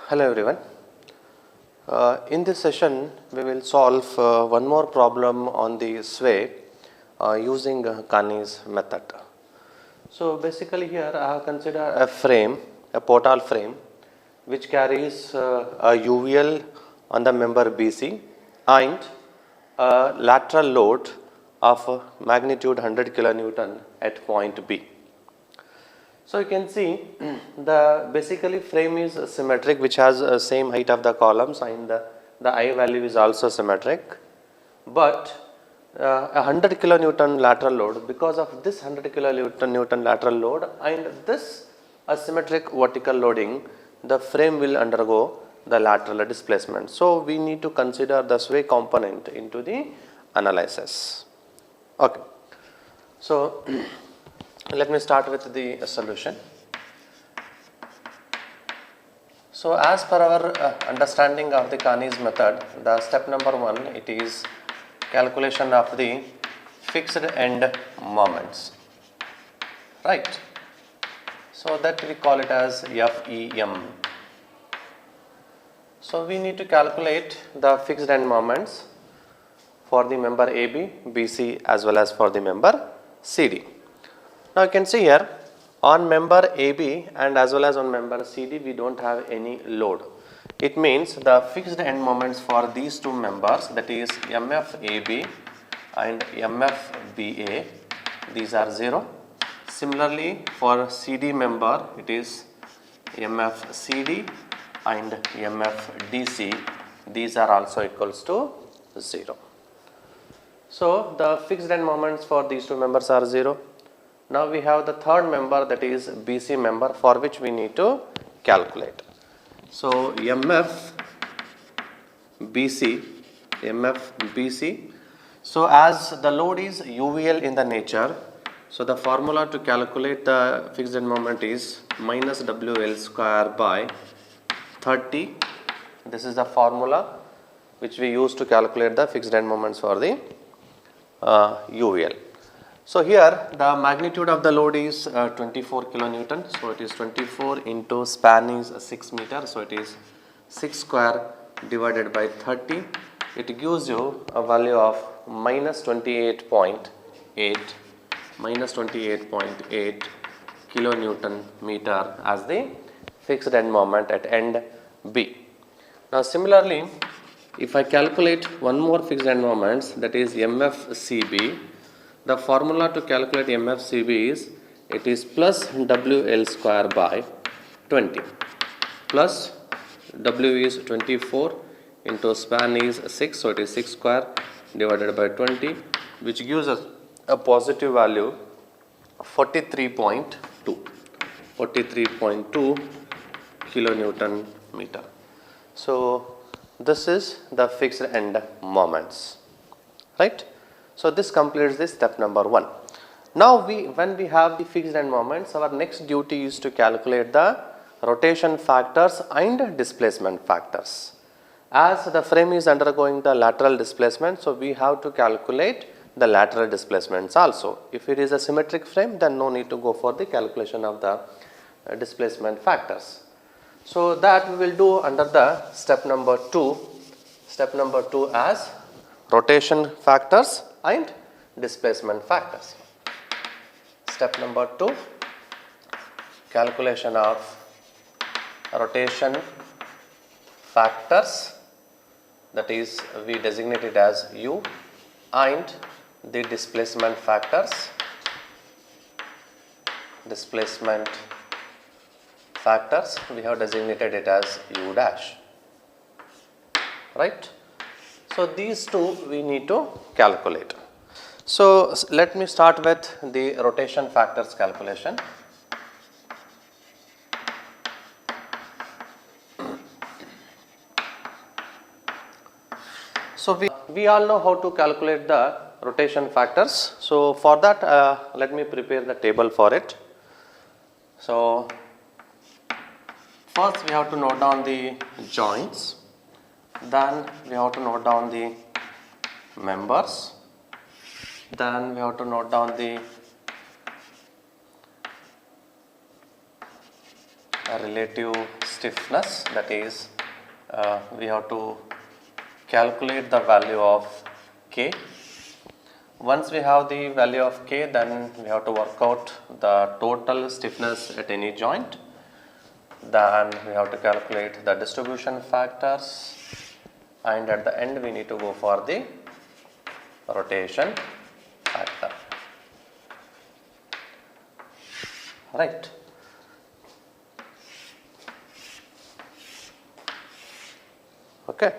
Hello everyone. In this session, we will solve one more problem on the sway using Kani's method. So basically here I have considered a frame, a portal frame, which carries a UVL on the member BC and a lateral load of magnitude 100 kilonewton at point B. So you can see the basically frame is symmetric, which has same height of the columns, and the I value is also symmetric. But a 100 kilonewton lateral load, because of this 100 kilonewton lateral load and this asymmetric vertical loading, the frame will undergo the lateral displacement. So we need to consider the sway component into the analysis. Okay. So let me start with the solution. So as per our understanding of the Kani's method, the step number 1, it is calculation of the fixed end moments, right? So that we call it as FEM. So we need to calculate the fixed end moments for the member AB, BC as well as for the member CD. Now you can see here on member AB and as well as on member CD, we don't have any load. It means the fixed end moments for these two members, that is MFAB and MFBA, these are 0. Similarly for CD member, it is MFCD and MFDC, these are also equals to 0. So the fixed end moments for these two members are 0. Now we have the third member, that is BC member, for which we need to calculate. So MFBC. So as the load is UVL in the nature, so the formula to calculate the fixed end moment is minus WL square by 30. This is the formula which we use to calculate the fixed end moments for the UVL. So here the magnitude of the load is 24 kilonewton. So it is 24 into span is 6 meter. So it is 6 square divided by 30. It gives you a value of minus 28.8 kilonewton meter as the fixed end moment at end B. Now similarly, if I calculate one more fixed end moments, that is MFCB, the formula to calculate MFCB is, it is plus WL square by 20, plus W is 24 into span is 6, so it is 6 square divided by 20, which gives us a positive value 43.2 kilonewton meter. So this is the fixed end moments, right? So this completes this step number 1. Now when we have the fixed end moments, our next duty is to calculate the rotation factors and displacement factors. As the frame is undergoing the lateral displacement, so we have to calculate the lateral displacements also. If it is a symmetric frame, then no need to go for the calculation of the displacement factors. So that we will do under the step number 2. Step number 2 as rotation factors and displacement factors. Step number 2, calculation of rotation factors, that is we designate it as U, and the displacement factors, we have designated it as U dash, right? So these two we need to calculate. So let me start with the rotation factors calculation. So we all know how to calculate the rotation factors. So for that, let me prepare the table for it. So first we have to note down the joints, then we have to note down the members, then we have to note down the relative stiffness, that is we have to calculate the value of K. Once we have the value of K, then we have to work out the total stiffness at any joint. Then we have to calculate the distribution factors, and at the end we need to go for the rotation factor. Right. Okay.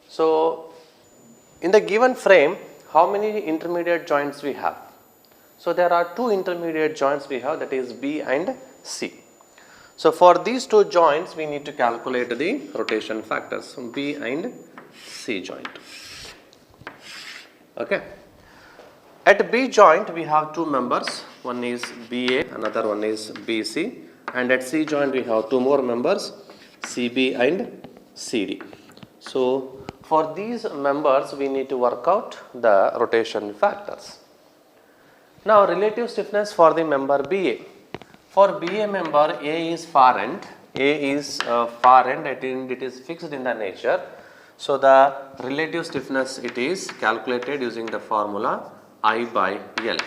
So in the given frame, how many intermediate joints we have? So there are two intermediate joints we have, that is B and C. So for these two joints we need to calculate the rotation factors, B and C joint. Okay. At B joint we have two members, one is BA, another one is BC, and at C joint we have two more members, CB and CD. So for these members we need to work out the rotation factors. Now relative stiffness for the member BA. For BA member, A is far end, and it is fixed in the nature. So the relative stiffness, it is calculated using the formula I by L.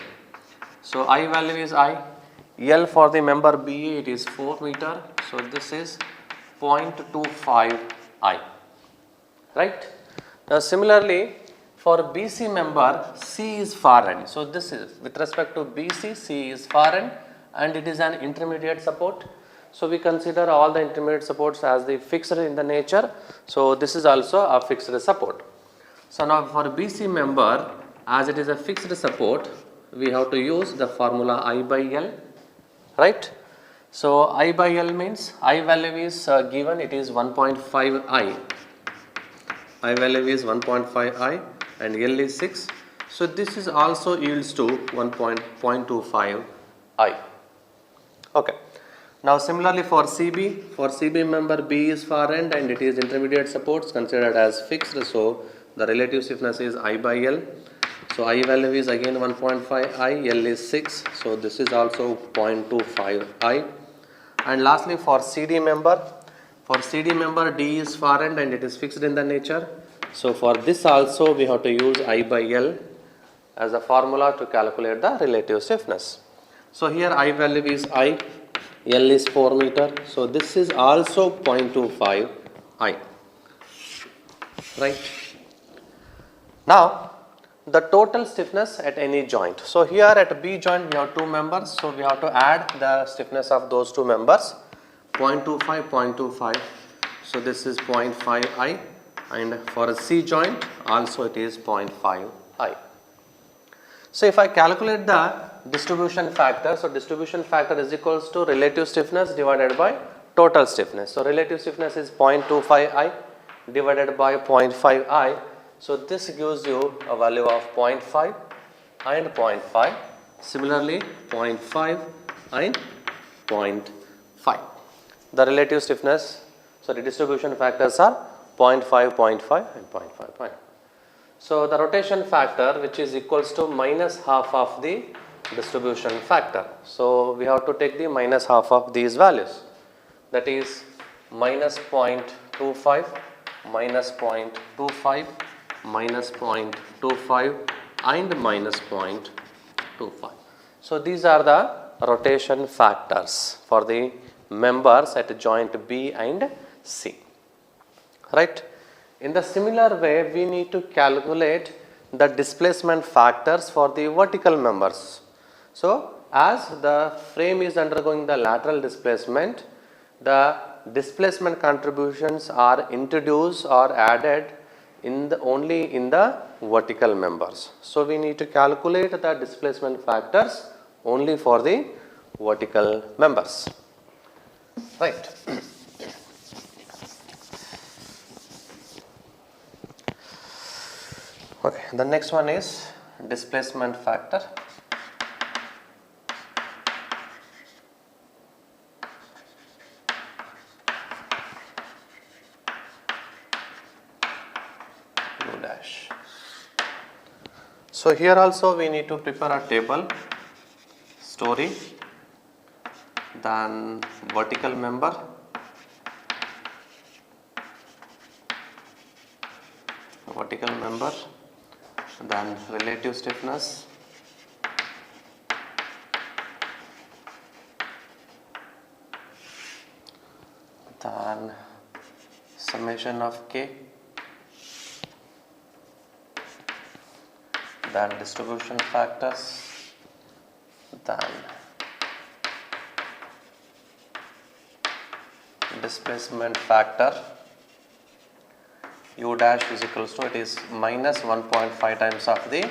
So I value is I, L for the member BA, it is 4 meter, so this is 0.25 I, right. Now similarly for BC member, C is far end, so this is with respect to BC, C is far end and it is an intermediate support. So we consider all the intermediate supports as the fixed in the nature, so this is also a fixed support. So now for BC member, as it is a fixed support, we have to use the formula I by L, right. So I by L means I value is given, it is 1.5 I value is 1.5 I and L is 6. So this is also yields to 1.25 I. Okay. Now similarly for CB member B is far end and it is intermediate supports considered as fixed, so the relative stiffness is I by L. So I value is again 1.5 I, L is 6, so this is also 0.25 I. And lastly for CD member, D is far end and it is fixed in the nature. So for this also we have to use I by L as a formula to calculate the relative stiffness. So here I value is I, L is 4 meter, so this is also 0.25 I, right. Now the total stiffness at any joint. So here at B joint we have two members, so we have to add the stiffness of those two members, 0.25, so this is 0.5 I, and for a C joint also it is 0.5 I. So if I calculate the distribution factor, so distribution factor is equals to relative stiffness divided by total stiffness. So relative stiffness is 0.25 I divided by 0.5 I. So this gives you a value of 0.5 and 0.5. Similarly 0.5 and 0.5. The relative stiffness, so the distribution factors are 0.5, 0.5 and 0.5. So the rotation factor, which is equals to minus half of the distribution factor. So we have to take the minus half of these values, that is minus 0.25, minus 0.25, minus 0.25 and minus 0.25. So these are the rotation factors for the members at joint B and C, right. In the similar way, we need to calculate the displacement factors for the vertical members. So as the frame is undergoing the lateral displacement, the displacement contributions are introduced or added only in the vertical members. So we need to calculate the displacement factors only for the vertical members, right. Okay, the next one is displacement factor. So here also we need to prepare a table, story, then vertical member, then relative stiffness, then summation of K, then distribution factors, then displacement factor u dash is equals to, it is minus 1.5 times of the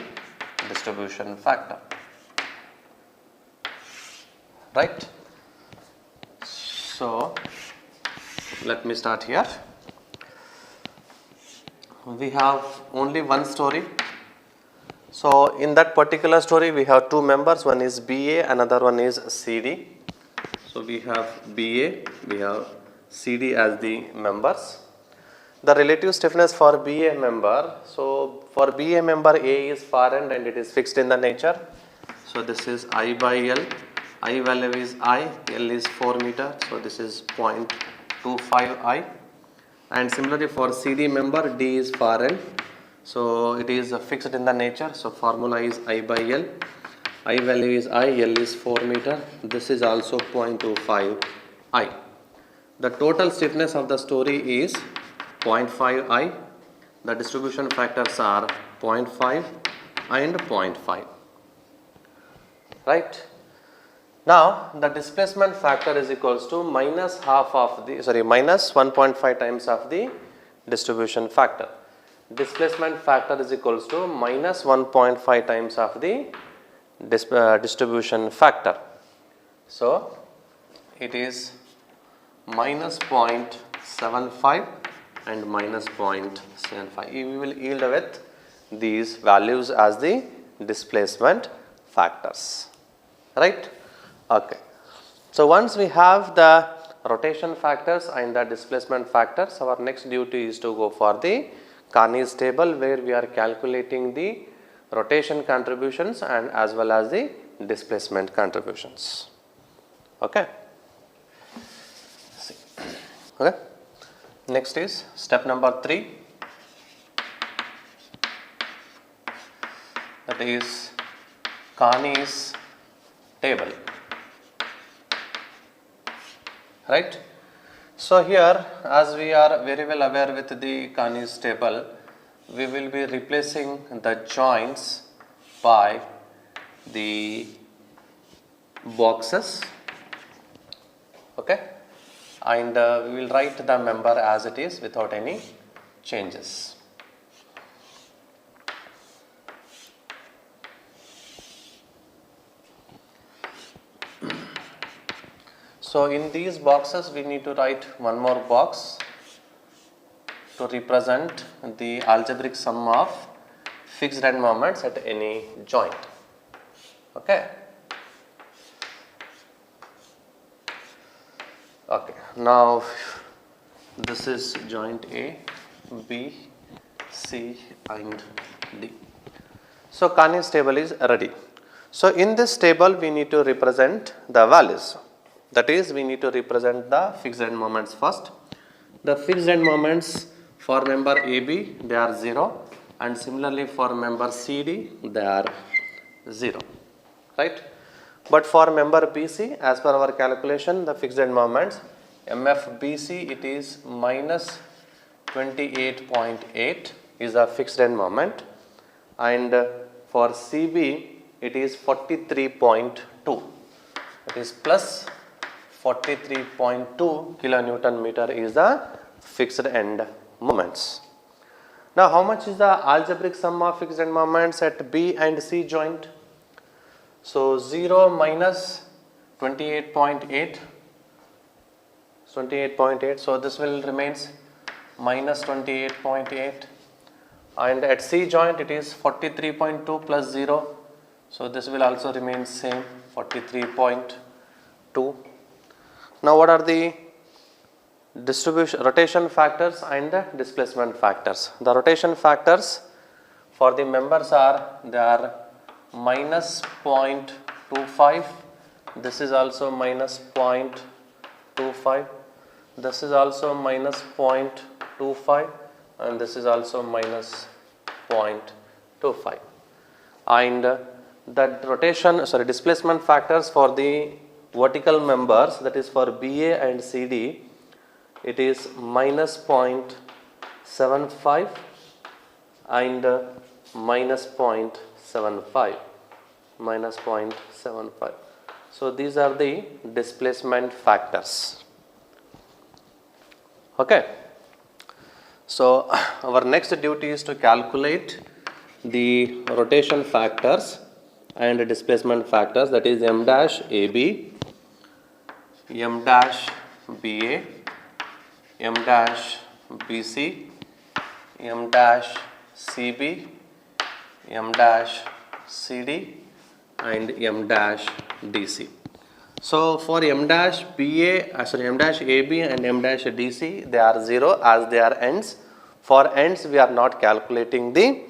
distribution factor, right? So let me start here. We have only one story. So in that particular story we have two members, one is BA, another one is CD. So we have BA, we have CD as the members. The relative stiffness for BA member, so for BA member A is far end and it is fixed in the nature. So this is I by L, I value is I, L is 4 meter, so this is 0.25 I. And similarly for CD member, D is far end, so it is fixed in the nature, so formula is I by L, I value is I, L is 4 meter, this is also 0.25 I. The total stiffness of the story is 0.5 I, the distribution factors are 0.5 and 0.5, right? Now the displacement factor is equals to minus 1.5 times of the distribution factor. Displacement factor is equals to minus 1.5 times of the distribution factor. So it is minus 0.75 and minus 0.75. We will yield with these values as the displacement factors, right? Okay. So once we have the rotation factors and the displacement factors, our next duty is to go for the Carney's table, where we are calculating the rotation contributions and as well as the displacement contributions. Okay. Okay. Next is step number 3, that is Carney's table, right? So here, as we are very well aware with the Carney's table, we will be replacing the joints by the boxes, okay, and we will write the member as it is without any changes. So in these boxes we need to write one more box to represent the algebraic sum of fixed end moments at any joint, okay. Okay, now this is joint A, B, C and D. So Carney's table is ready. So in this table we need to represent the values. That is, we need to represent the fixed end moments first. The fixed end moments for member AB, they are 0, and similarly for member CD, they are 0, right? But for member BC, as per our calculation, the fixed end moments, MFBC, it is minus 28.8 is a fixed end moment, and for CB, it is 43.2. It is plus 43.2 kilonewton meter is the fixed end moments. Now how much is the algebraic sum of fixed end moments at B and C joint? So 0 minus 28.8, so this will remains minus 28.8, and at C joint it is 43.2 plus 0, so this will also remain same 43.2. Now what are the rotation factors and the displacement factors? The rotation factors for the members are, they are minus 0.25, this is also minus 0.25, this is also minus 0.25, and this is also minus 0.25. And the displacement factors for the vertical members, that is for BA and CD, it is minus 0.75 and minus 0.75, minus 0.75. So these are the displacement factors. Okay. So our next duty is to calculate the rotation factors and displacement factors, that is M dash AB, M dash BA, M dash BC, M dash CB, M dash CD, and M dash DC. So for M dash M dash AB and M dash DC, they are 0 as they are ends. For ends, we are not calculating the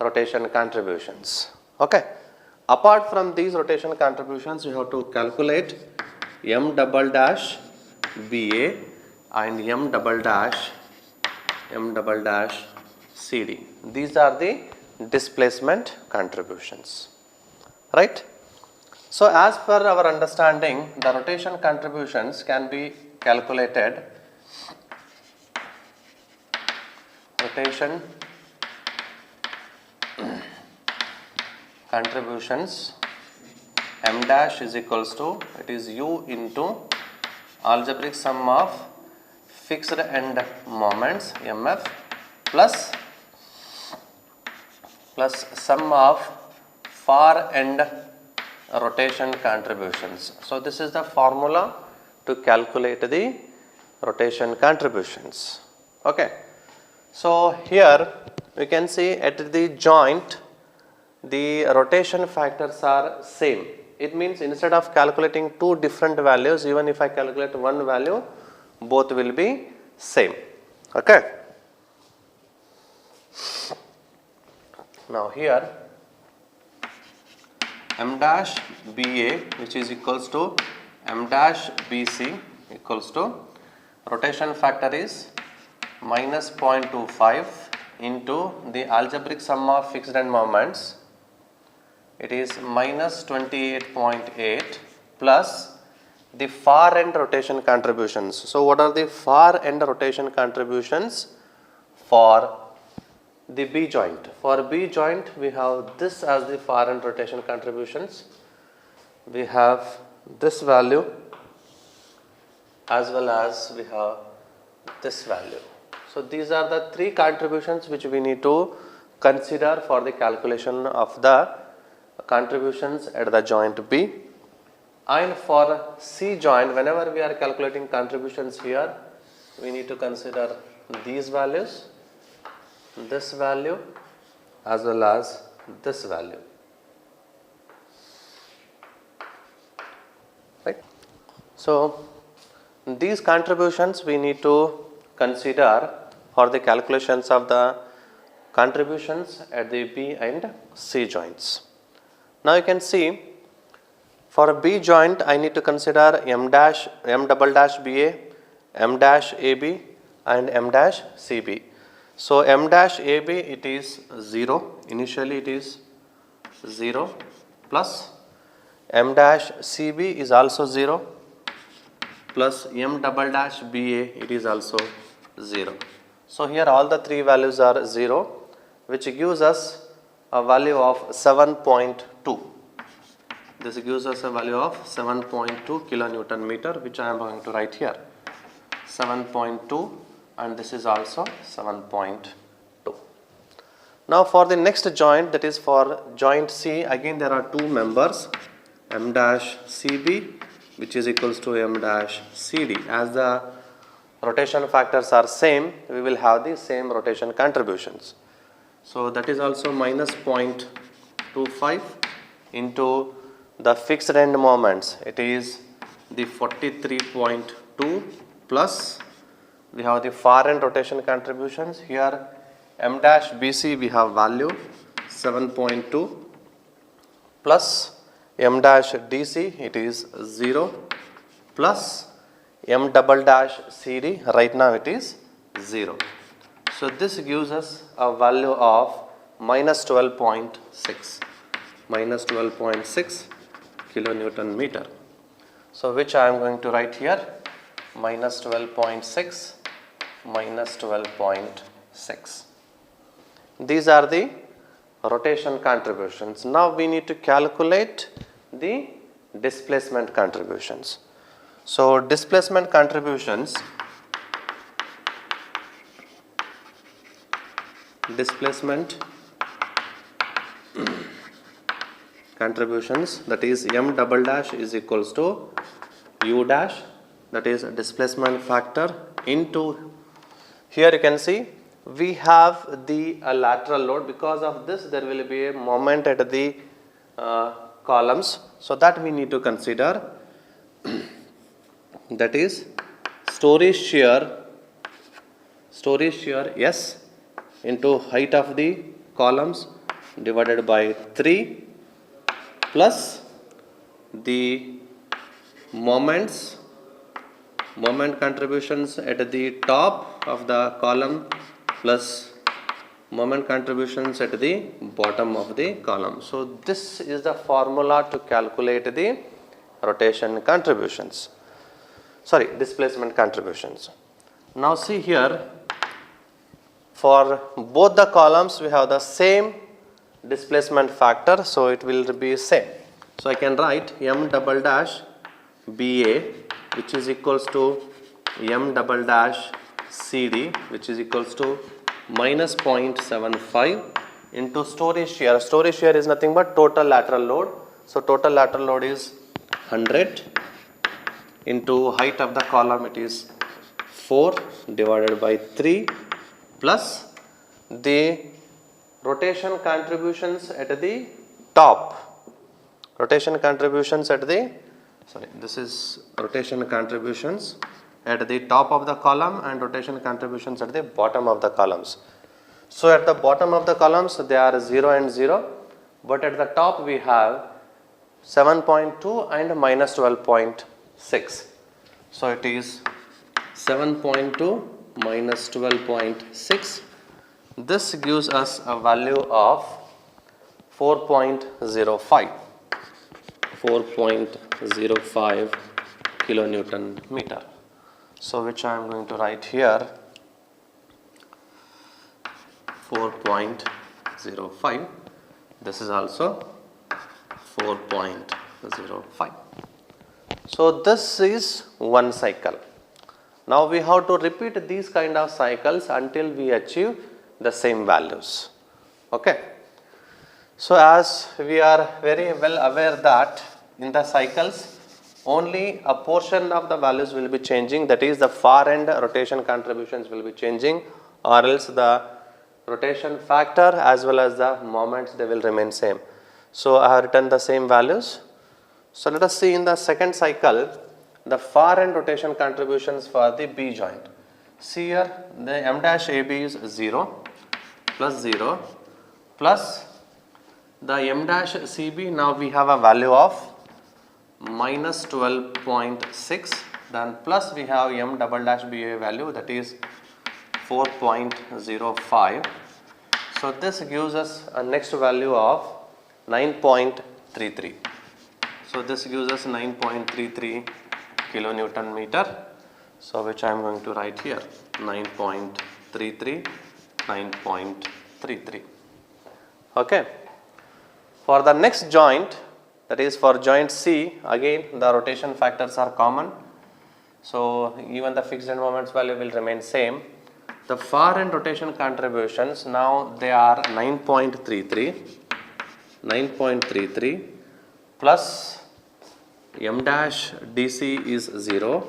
rotation contributions. Okay. Apart from these rotation contributions, you have to calculate M double dash BA and M double dash CD. These are the displacement contributions. Right? So as per our understanding, the rotation contributions can be calculated. Rotation contributions, M dash is equals to, it is U into algebraic sum of fixed end moments MF plus sum of far end rotation contributions. So this is the formula to calculate the rotation contributions. Okay. So here we can see at the joint the rotation factors are same. It means instead of calculating two different values, even if I calculate one value, both will be same. Okay. Now here M dash BA, which is equals to M dash BC equals to rotation factor is minus 0.25 into the algebraic sum of fixed end moments, it is minus 28.8 plus the far end rotation contributions. So what are the far end rotation contributions for the B joint? For B joint, we have this as the far end rotation contributions. We have this value as well as we have this value. So these are the three contributions which we need to consider for the calculation of the contributions at the joint B. And for C joint, whenever we are calculating contributions here, we need to consider these values, this value as well as this value. Right? So these contributions we need to consider for the calculations of the contributions at the B and C joints. Now you can see for a B joint I need to consider M double dash BA, M dash AB and M dash CB. So M dash AB it is 0, initially it is 0 plus M dash CB is also 0 plus M double dash BA it is also 0. So here all the three values are 0, which gives us a value of 7.2. This gives us a value of 7.2 kilonewton meter, which I am going to write here. 7.2 and this is also 7.2. Now for the next joint, that is for joint C, again there are two members, M dash CB which is equals to M dash CD. As the rotation factors are same, we will have the same rotation contributions. So that is also minus 0.25 into the fixed end moments, it is the 43.2 plus we have the far end rotation contributions. Here M dash BC we have value 7.2 plus m dash dc, it is 0, plus m double dash cd, right now it is 0. So this gives us a value of minus 12.6, minus 12.6 kilonewton meter. So which I am going to write here, minus 12.6, minus 12.6. These are the rotation contributions. Now we need to calculate the displacement contributions. So displacement contributions, that is m double dash is equals to u dash, that is displacement factor, into, here you can see we have the lateral load. Because of this there will be a moment at the columns, so that we need to consider, that is story shear S into height of the columns divided by 3 plus the moment contributions at the top of the column plus moment contributions at the bottom of the column. So this is the formula to calculate the rotation contributions, displacement contributions. Now see here, for both the columns we have the same displacement factor, so it will be same. So I can write m double dash BA, which is equals to m double dash CD, which is equals to minus 0.75 into story shear. Story shear is nothing but total lateral load. So total lateral load is 100 into height of the column, it is 4 divided by 3 plus the rotation contributions at the top. Rotation contributions at the, this is rotation contributions at the top of the column and rotation contributions at the bottom of the columns. So at the bottom of the columns they are 0 and 0, but at the top we have 7.2 and minus 12.6. So it is 7.2 minus 12.6. This gives us a value of 4.05 kilonewton meter. So which I am going to write here, 4.05. This is also 4.05. So this is one cycle. Now we have to repeat these kind of cycles until we achieve the same values. Okay. So as we are very well aware that in the cycles only a portion of the values will be changing, that is the far end rotation contributions will be changing, or else the rotation factor as well as the moments, they will remain same. So I have written the same values. So let us see in the second cycle the far end rotation contributions for the B joint. See here, the m dash AB is 0 plus 0 plus the m dash CB, now we have a value of minus 12.6, then plus we have m double dash BA value, that is 4.05. So this gives us a next value of 9.33. So this gives us 9.33 kilonewton meter. So which I am going to write here, 9.33. Okay. For the next joint, that is for joint C, again the rotation factors are common. So even the fixed end moments value will remain same. The far end rotation contributions, now they are 9.33 plus m dash DC is 0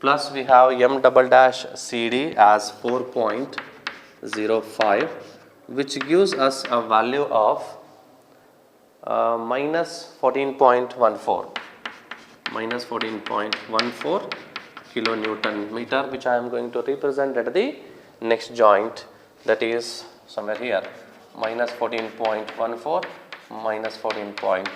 plus we have m double dash CD as 4.05, which gives us a value of minus 14.14 kilonewton meter, which I am going to represent at the next joint, that is somewhere here, minus 14.14 minus 14.14.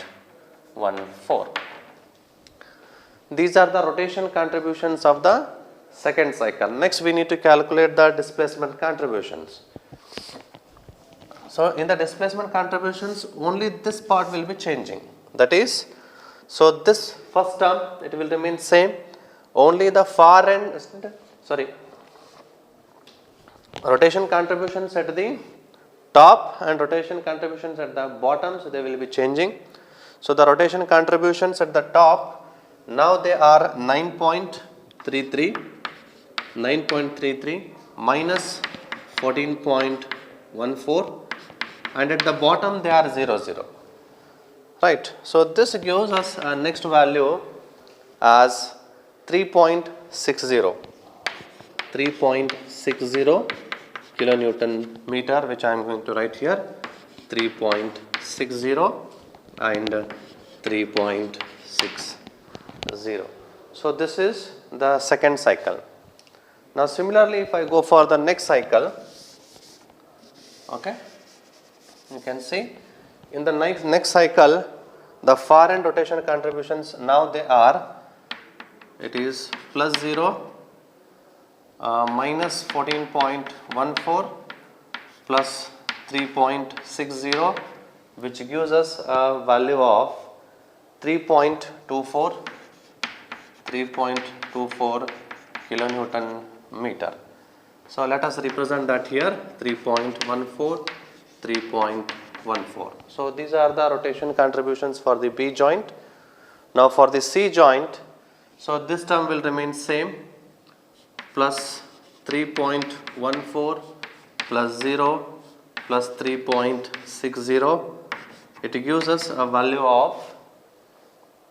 These are the rotation contributions of the second cycle. Next we need to calculate the displacement contributions. So in the displacement contributions only this part will be changing, that is, so this first term it will remain same, only the far end, rotation contributions at the top and rotation contributions at the bottom, so they will be changing. So the rotation contributions at the top, now they are 9.33 minus 14.14, and at the bottom they are 0. Right. So this gives us a next value as 3.60 kilonewton meter, which I am going to write here, 3.60 and 3.60. So this is the second cycle. Now similarly, if I go for the next cycle, okay, you can see in the next cycle the far end rotation contributions, now they are, it is plus 0, minus 14.14 plus 3.60, which gives us a value of 3.24 kilonewton meter. So let us represent that here, 3.14. So these are the rotation contributions for the B joint. Now for the C joint, so this term will remain same, plus 3.14 plus 0 plus 3.60. It gives us a value of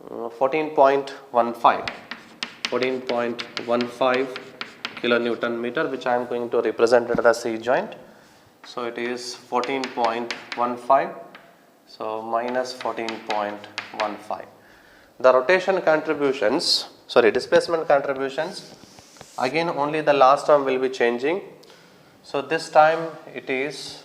14.15 kilonewton meter, which I am going to represent at the C joint. So it is 14.15, so minus 14.15. The rotation contributions, displacement contributions, again only the last term will be changing. So this time it is,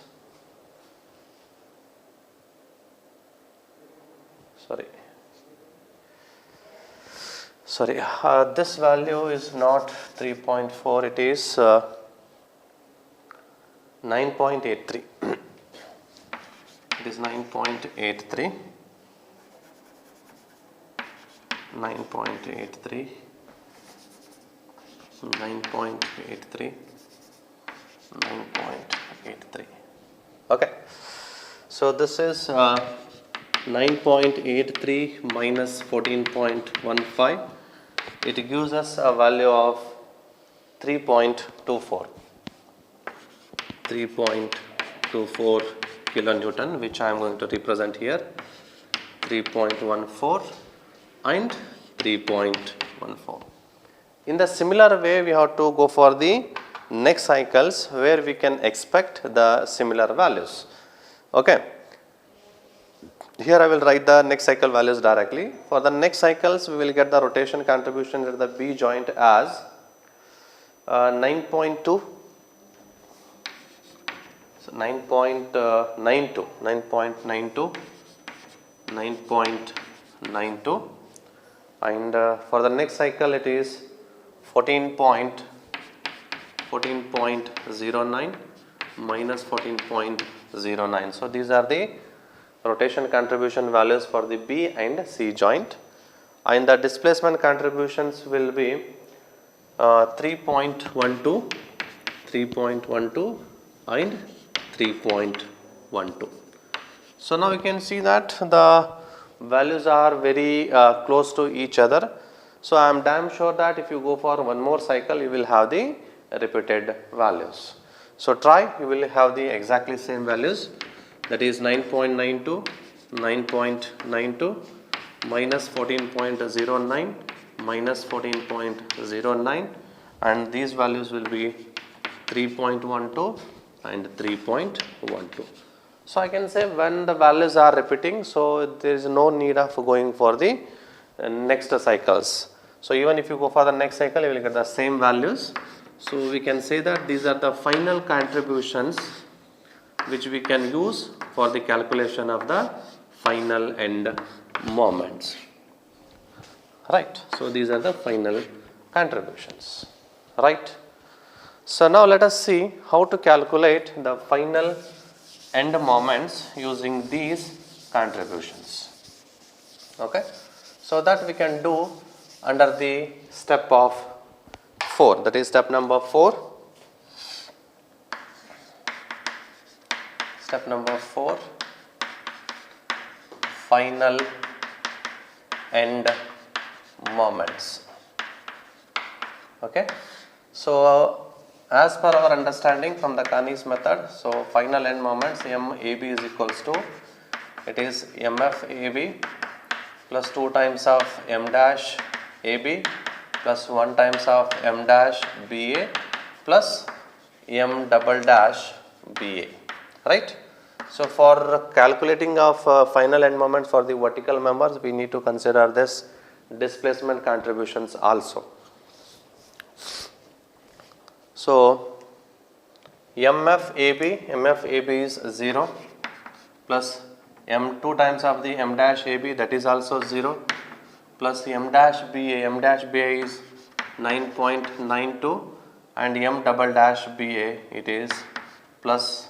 this value is not 3.4, it is 9.83. It is 9.83. 9.83. Okay. So this is 9.83 minus 14.15. It gives us a value of 3.24 kilonewton, which I am going to represent here, 3.14 and 3.14. In the similar way, we have to go for the next cycles where we can expect the similar values. Okay. Here I will write the next cycle values directly. For the next cycles, we will get the rotation contribution at the B joint as 9.2. So 9.92, and for the next cycle it is 14.09 minus 14.09. So these are the rotation contribution values for the B and C joint, and the displacement contributions will be 3.12 and 3.12. So now you can see that the values are very close to each other. So I am damn sure that if you go for one more cycle, you will have the repeated values. So try, you will have the exactly same values, that is 9.92 minus 14.09 minus 14.09, and these values will be 3.12 and 3.12. So I can say when the values are repeating, so there is no need of going for the next cycles. So even if you go for the next cycle, you will get the same values. So we can say that these are the final contributions which we can use for the calculation of the final end moments. Right. So these are the final contributions. Right. So now let us see how to calculate the final end moments using these contributions. Okay. So that we can do under the step of 4, that is step number 4. Step number 4, final end moments. Okay. So as per our understanding from the Carney's method, so final end moments MAB is equals to, it is MFAB plus 2 times of M dash AB plus 1 times of M dash BA plus M double dash BA, right. So for calculating of final end moments for the vertical members, we need to consider this displacement contributions also. So MFAB is 0 plus M2 times of the M dash AB, that is also 0, plus M dash BA is 9.92 and M double dash BA it is plus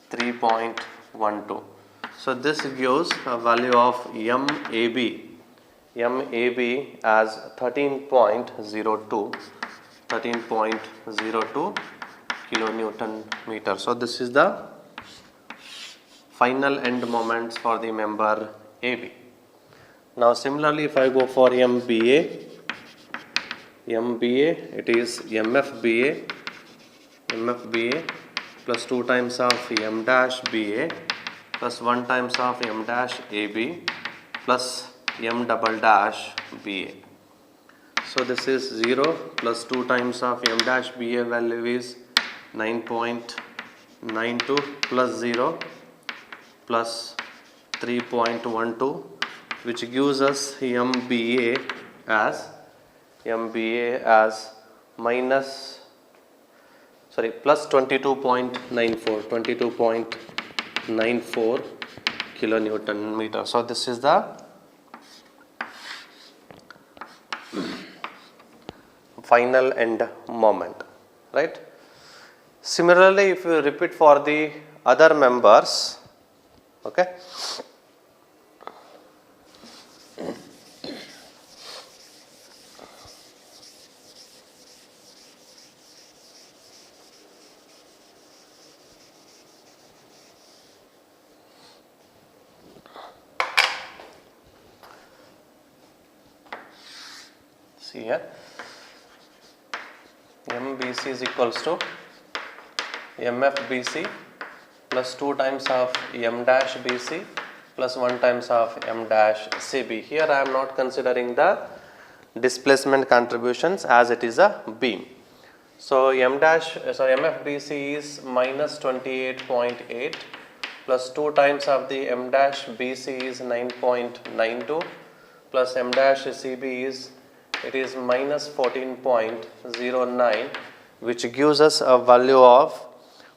3.12. So this gives a value of MAB as 13.02 kilonewton meter. So this is the final end moments for the member AB. Now similarly, if I go for MBA it is MFBA plus 2 times of M dash BA plus 1 times of M dash AB plus M double dash BA. So this is 0 plus 2 times of M dash BA value is 9.92 plus 0 plus 3.12, which gives us MBA as plus 22.94 kilonewton meter. So this is the final end moment, right. Similarly, if you repeat for the other members, okay, see here, MBC is equals to MFBC plus 2 times of M dash BC plus 1 times of M dash CB. Here I am not considering the displacement contributions as it is a beam. So MFBC is minus 28.8 plus 2 times of the M dash BC is 9.92 plus M dash CB is minus 14.09, which gives us a value of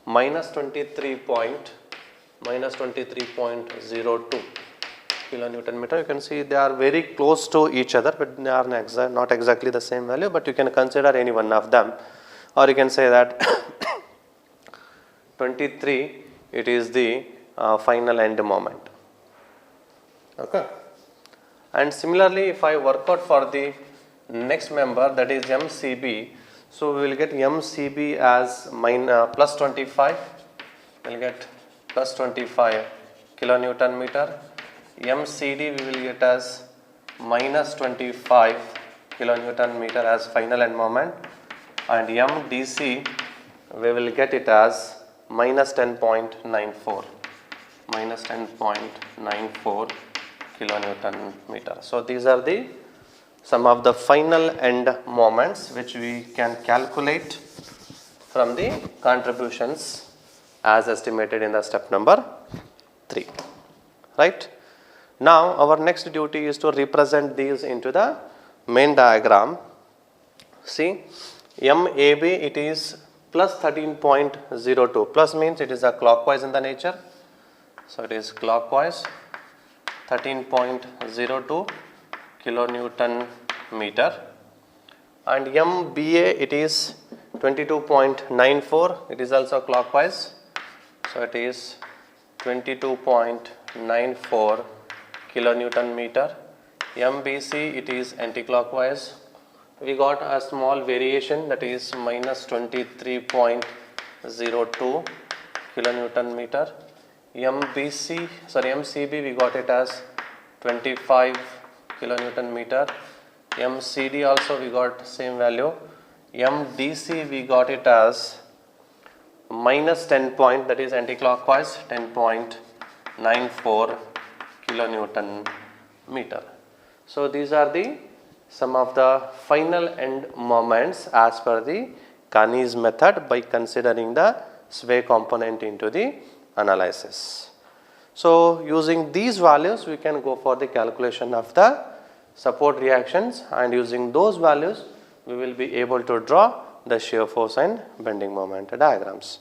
minus 23.02 kilonewton meter. You can see they are very close to each other, but they are not exactly the same value, but you can consider any one of them, or you can say that 23 it is the final end moment. Okay. And similarly, if I work out for the next member, that is MCB, so we will get MCB as plus 25, we will get plus 25 kilonewton meter. MCD we will get as minus 25 kilonewton meter as final end moment, and MDC we will get it as minus 10.94 kilonewton meter. So these are the some of the final end moments which we can calculate from the contributions as estimated in the step number 3, right. Now our next duty is to represent these into the main diagram. See, MAB it is plus 13.02, plus means it is a clockwise in the nature, so it is clockwise 13.02 kilonewton meter, and MBA it is 22.94, it is also clockwise, so it is 22.94 kilonewton meter. MBC it is anti-clockwise, we got a small variation, that is minus 23.02 kilonewton meter. MCB we got it as 25 kilonewton meter. MCD also we got same value. MDC we got it as minus 10 point, that is anti-clockwise, 10.94 kilonewton meter. So these are the some of the final end moments as per the Kani's method by considering the sway component into the analysis. So using these values we can go for the calculation of the support reactions, and using those values we will be able to draw the shear force and bending moment diagrams.